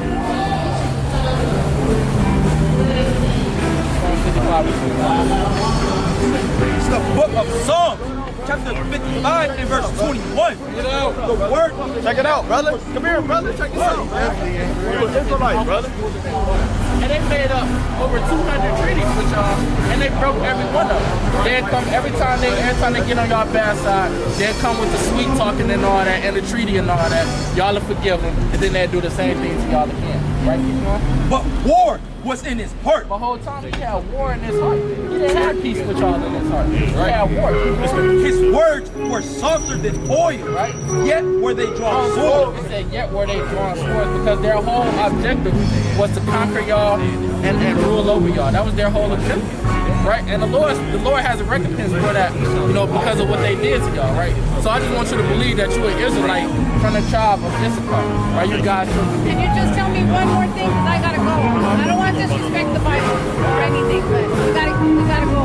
It's the book of Psalms, chapter 55 and verse 21. The word. Check it out, brother. Come here, brother. Check this out, man. You're an Israelite, brother. And they made up over 200 treaties with y'all, and they broke every one of them. They'd come every time they get on y'all bad side, they'd come with the sweet talking and all that, and the treaty and all that. Y'all will forgive them, and then they'd do the same thing to y'all again. Right, keep going? But war was in his heart. The whole time he had war in his heart. He didn't have peace with y'all in his heart. He had war. His words were softer than oil, Right? yet were they drawn swords. It said, yet were they drawn swords, because their whole objective was to conquer y'all and rule over y'all. That was their whole objective. Right? And the Lord has a recompense for that, you know, because of what they did to y'all, right? So I just want you to believe that you're an Israelite from the tribe of Issachar, right? You guys should be. Can you just tell me one more thing? Because I gotta go. I don't want to disrespect the Bible or anything, but we gotta go.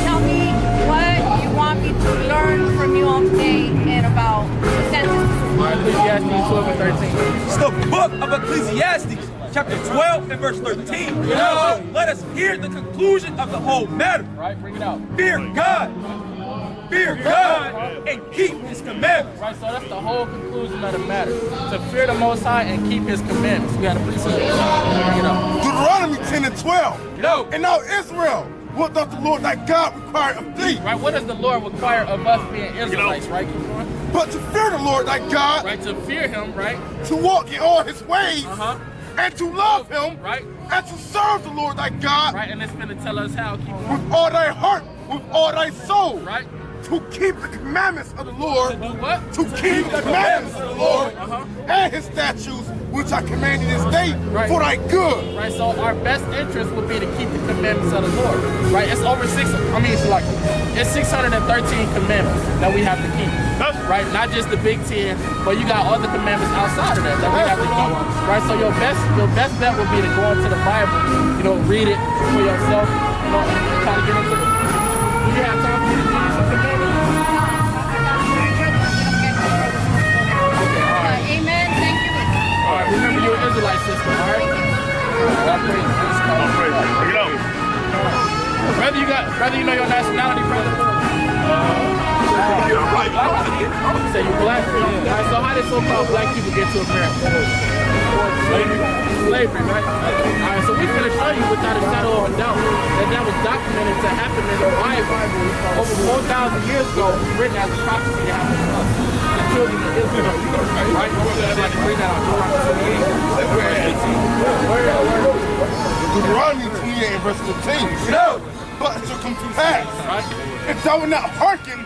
Tell me what you want me to learn from you all today and about the census. Ecclesiastes 12 and 13. It's the book of Ecclesiastes, chapter 12 and verse 13. So let us hear the conclusion of the whole matter. Right? Bring it out. Fear God, and keep his commandments. Right, so that's the whole conclusion of the matter. To fear the Most High and keep his commandments. You gotta please bring it up. Deuteronomy 10 and 12. No. And now Israel, what doth the Lord thy God require of thee? Right, what does the Lord require of us being Israelites, right? Keep going. But to fear the Lord thy God, Right, to fear him, right? to walk in all his ways, and to love him, Right. and to serve the Lord thy God Right, and it's gonna tell us how. Keep going. with all thy heart, with all thy soul, Right? to keep the commandments of the Lord, what? to keep the commandments of the Lord, and his statutes, which I command you this day, for thy good. Right, so our best interest would be to keep the commandments of the Lord. Right, it's it's 613 commandments that we have to keep. Right, not just the big 10, but you got other commandments outside of that we have to keep. Right, so your best bet would be to go into the Bible, read it for yourself, and try to get into it. Do you have time for me to give you some commandments? Okay, all right. Amen. Thank you. All right, remember you're an Israelite sister, all right? All praise Bring it out. Brother, you know your nationality, brother? You say you're black? All right, so how did so-called black people get to America? Slavery, right? All right, so we're going to show you without a shadow of a doubt that was documented to happen in the Bible over 4,000 years ago, written as a prophecy to happen to us, the children of Israel. Right? Like bring that out. Deuteronomy 28 and verse 15. But it shall come to pass, if thou wilt not hearken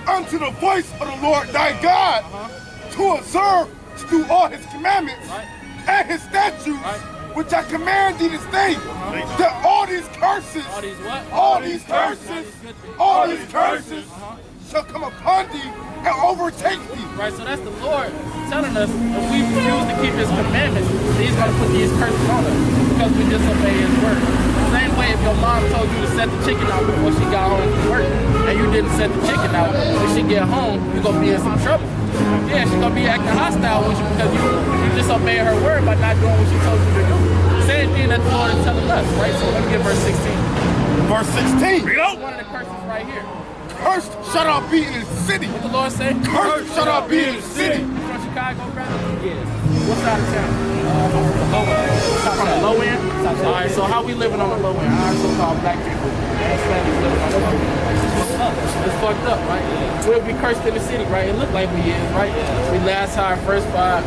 unto the voice of the Lord thy God, to observe, to do all his commandments and his statutes, which I command thee this day, that all these curses, all these curses shall come upon thee and overtake thee. Right, so that's the Lord telling us if we refuse to keep his commandments, he's going to put these curses on us because we disobey his word. Same way if your mom told you to set the chicken out before she got home from work and you didn't set the chicken out, when she get home, you're going to be in some trouble. Yeah, she's going to be acting hostile with you because you disobey her word by not doing what she told you to do. Same thing that the Lord is telling us, right? So let me get verse 16. Verse 16. One of the curses right here. Cursed shall thou be in the city. What the Lord say? Cursed shall thou be in the city. You from Chicago, brother? Yes. What side of town? The low end. From the low end? All right, so how we living on the low end? Our so-called black people. Families living on the low end. It's fucked up, right? We'll be cursed in the city, right? It look like we is, right? We last our first five.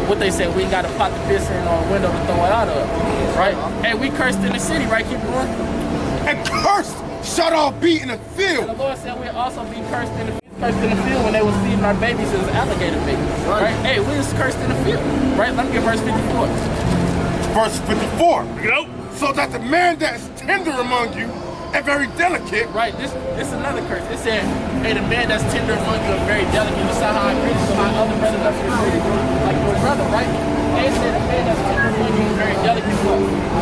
What they say, we ain't got to pot the piss in on a window to throw it out of, right? Hey, we cursed in the city, right? Keep going. And cursed shall thou be in the field. And the Lord said we'll also be cursed in the field when they was feeding our babies as alligator babies. Right? Hey, we was cursed in the field. Right? Let me get verse 54. Verse 54. So that the man that is tender among you and very delicate. Right, this is another curse. It said, hey, the man that's tender among you and very delicate. You saw how I agree to my other brothers up here, like your brother, right? They said the man that's tender among you and very delicate.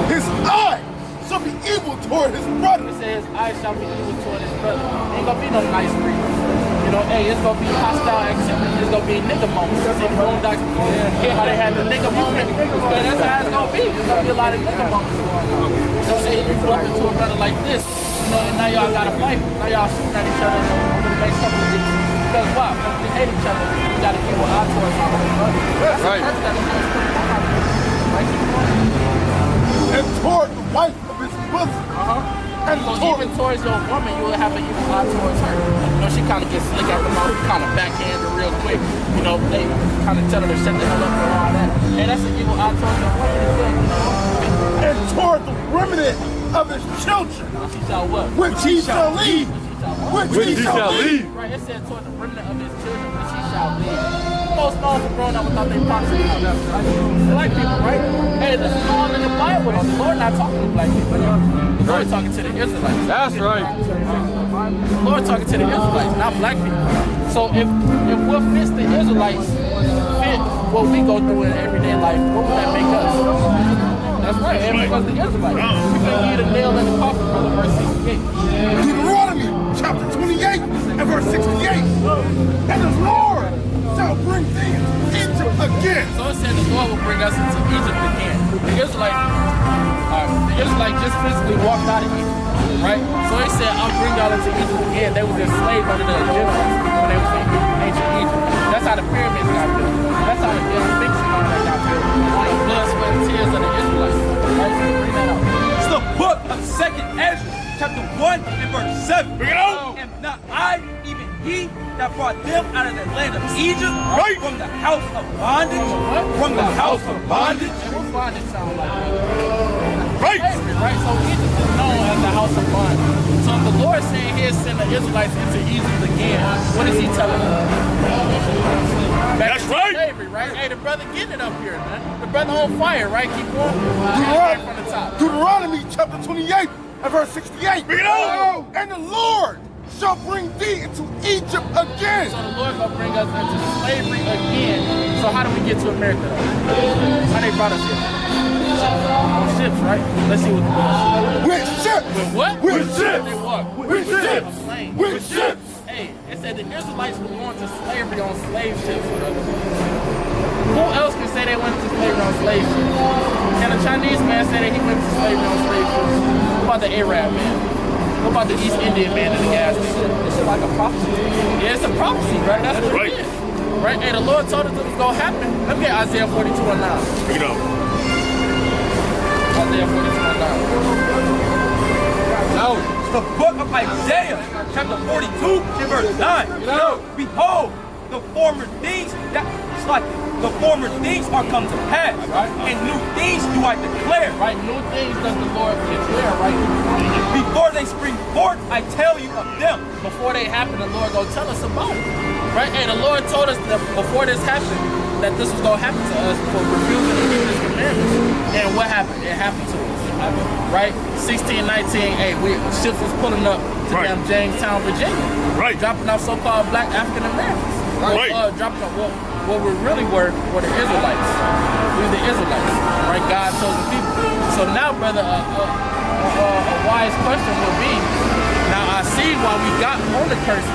His eye shall be evil toward his brother. It says, I shall be evil toward his brother. Ain't gonna be no nice breeze. Hey, it's gonna be hostile activity. It's gonna be nigga moments. See the Boondocks, how they had the nigga moment. That's how it's gonna be. It's gonna be a lot of nigga moments going on. So say you bump into a brother like this, and now y'all gotta fight. Now y'all shooting at each other over the next couple of weeks. Because why? Because they hate each other. You gotta keep an eye towards each other. That's right. And toward the wife of his bosom. And so even towards your woman, you will have an evil eye towards her. She kind of gets slick at the mouth, kind of backhand her real quick. They kind of tell her to shut the hell up and all that. And that's an evil eye towards your woman. And toward the remnant of his children. She shall what? Which he shall leave. Which he shall leave. Right, it said toward the remnant of his children, which he shall leave. Most known for growing up without their pops and black people, right? Hey, this is all in the Bible. The Lord not talking to black people. The Lord talking to the Israelites. That's right. The Lord talking to the Israelites, not black people. So if what fits the Israelites fit what we go through in everyday life, what would that make us? That's right. It was the Israelites. We can get a nail in the coffin, brother, verse 68. Deuteronomy chapter 28 and verse 68. And the Lord shall bring thee into Egypt again. So it said the Lord will bring us into Egypt again. The Israelites just physically walked out of Egypt, right? So he said, I'll bring y'all into Egypt again. They were just slaves under the Egyptians when they was in ancient Egypt. That's how the pyramids got built. That's how the Sphinx got built. All the blood, sweat, and tears of the Israelites. Right? So bring that out. It's the book of 2nd Ezra, chapter 1 and verse 7. Bring it out. And not I, even he that brought them out of the land of Egypt, right, from the house of bondage, from the house of bondage. What bondage sound like? Right. So Egypt is known as the house of bondage. So if the Lord saying here did send the Israelites into Egypt again, what is he telling them? That's right. Slavery, right? Hey, the brother getting it up here, man. The brother on fire, right? Keep going. From the top. Deuteronomy chapter 28 and verse 68. Bring it on. And the Lord shall bring thee into Egypt again. So the Lord gonna bring us into slavery again. So how do we get to America? How they brought us here? On ships, right? Let's see what the Lord With ships. With what? With ships. They what? With ships. On planes. With ships. Hey, it said the Israelites were going to slavery on slave ships, brother. Who else can say they went to slavery on slave ships? Can a Chinese man say that he went to slavery on slave ships? What about the Arab man? What about the East Indian man in the gas station? This is like a prophecy. Yeah, it's a prophecy, right? That's what it is. Right? Hey, the Lord told us it was going to happen. Let me get Isaiah 42 and 9. Bring it on. Isaiah 42 and 9. No, it's the book of Isaiah, chapter 42 and verse 9. Behold, the former things are come to pass, and new things do I declare. Right, new things does the Lord declare, right? Before they spring forth, I tell you of them. Before they happen, the Lord gonna tell us about it. Right? And the Lord told us that before this happened, that this was gonna happen to us for refusing to keep His commandments. And what happened? It happened to us. Right? 1619, hey, ships was pulling up to damn Jamestown, Virginia. Right. Dropping off so-called black African Americans. Right. Dropping off what we really were the Israelites. We were the Israelites. Right? God's chosen people. So now, brother, a wise question would be, now I see why we got on the curses.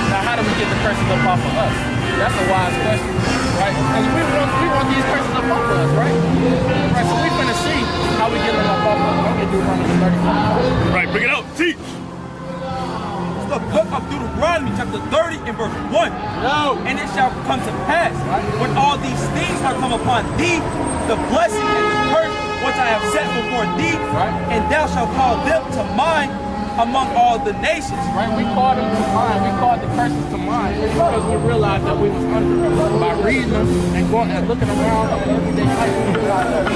Now how do we get the curses up off of us? That's a wise question, right? Because we want these curses up off of us, right? Right, so we finna see how we get them up off of us. I'm gonna do Deuteronomy 30. Right, bring it out. Teach. It's the book of Deuteronomy, chapter 30 and verse 1. And it shall come to pass, when all these things are come upon thee, the blessing and the curse which I have set before thee, and thou shalt call them to mind among all the nations. Right, we called them to mind. We called the curses to mind because we realized that we was under them. By reading them and going and looking around our everyday life, we realized that the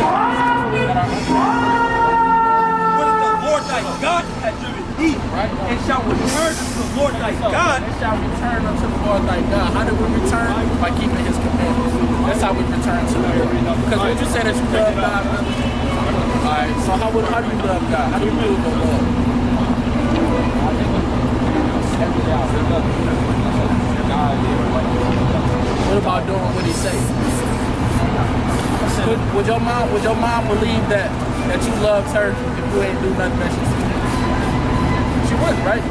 Lord thy God hath driven thee, and shall return unto the Lord thy God. And shall return unto the Lord thy God. How do we return? By keeping His commandments. That's how we return to Him. Because would you say that you love God? Alright, so how do you love God? How do you prove the love? What about doing what He say? Would your mom believe that you loved her if you ain't do nothing that she said? She wouldn't, right?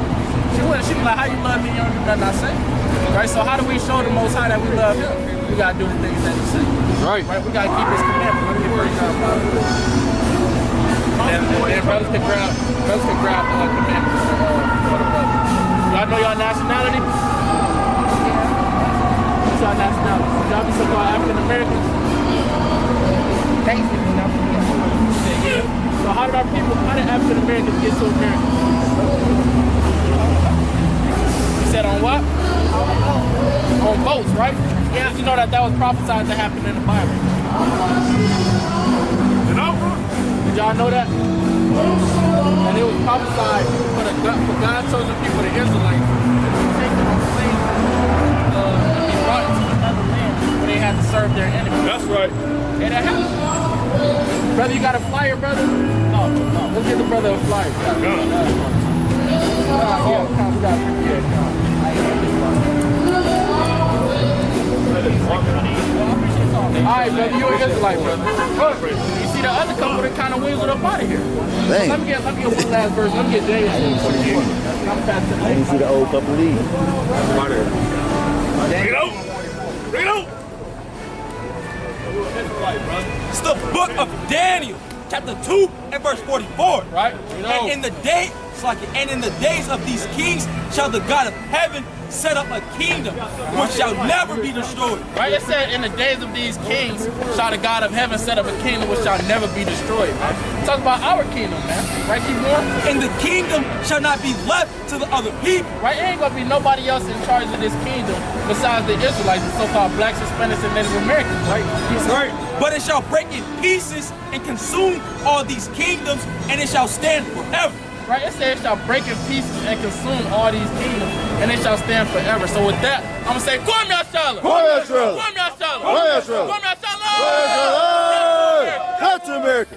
She wouldn't. She'd be like, how you love me? You don't do nothing I say. Right? So how do we show the Most High that we love Him? We gotta do the things that He say. Right? We gotta keep His commandments. Let me get very about it. And brothers can grab commandments for the brother. Y'all know y'all nationality? What's y'all nationality? Y'all be so-called African Americans? So how did African Americans get to America? You said on what? On boats, right? Yeah, you know that was prophesied to happen in the Bible. You know? Did y'all know that? And it was prophesied for God's chosen people, the Israelites, to be taken on slaves and be brought into another land where they had to serve their enemies. That's right. And that happened. Brother, you got a flyer, brother? No. Let's get the brother a flyer. Alright, brother, you an Israelite, brother. You see the other couple that kind of wheeled up out of here. Dang. Let me get one last verse. Let me get James. I didn't see the old couple leave. Bring it out. Bring it out. It's the book of Daniel, chapter 2 and verse 44. Right? And in the days of these kings shall the God of heaven set up a kingdom which shall never be destroyed. Right? It said, in the days of these kings shall the God of heaven set up a kingdom which shall never be destroyed, man. Talk about our kingdom, man. Right? Keep going. And the kingdom shall not be left to the other people. Right? It ain't gonna be nobody else in charge of this kingdom besides the Israelites, the so-called blacks, Hispanics, and Native Americans, right? Right. But it shall break in pieces and consume all these kingdoms, and it shall stand forever. right? It says it shall break in pieces and consume all these kingdoms, and they shall stand forever. So with that, I'm gonna say, Kwame Ashala! Kwame Ashala! Kwame Ashala! Kwame Ashala! Kwame Ashala! Captain America!